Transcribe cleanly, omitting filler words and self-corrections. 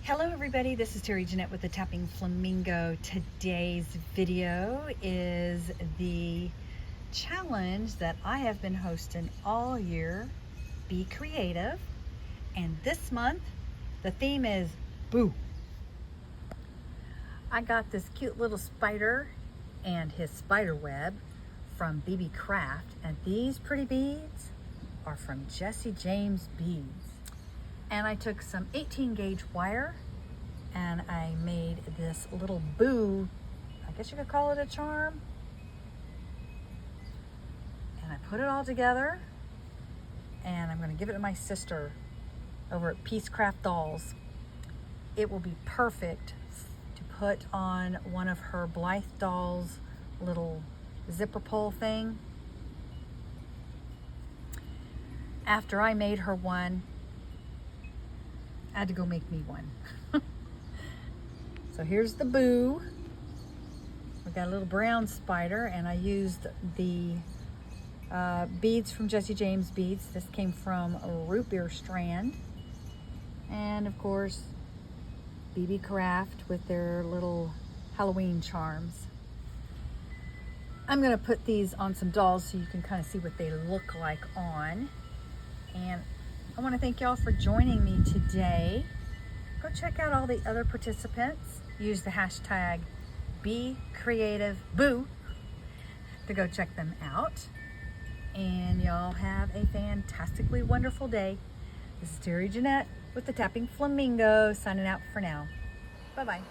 Hello everybody, this is Terry Jeanette with the Tapping Flamingo. Today's video is the challenge that I have been hosting all year, Be Creative. And this month, the theme is Boo. I got this cute little spider and his spider web from BB Craft, and these pretty beads are from Jesse James Beads. And I took some 18 gauge wire and I made this little boo, I guess you could call it a charm. And I put it all together and I'm going to give it to my sister over at Peace Craft Dolls. It will be perfect to put on one of her Blythe dolls little zipper pull thing. After I made her one, I had to go make me one. So here's the boo. We got a little brown spider, and I used the beads from Jesse James Beads. This came from a root beer strand. And of course, BB Craft with their little Halloween charms. I'm gonna put these on some dolls so you can kind of see what they look like on. And I want to thank y'all for joining me today. Go check out all the other participants. Use the hashtag BeCreativeBoo to go check them out. And y'all have a fantastically wonderful day. This is Terry Jeanette with the Tapping Flamingo signing out for now. Bye-bye.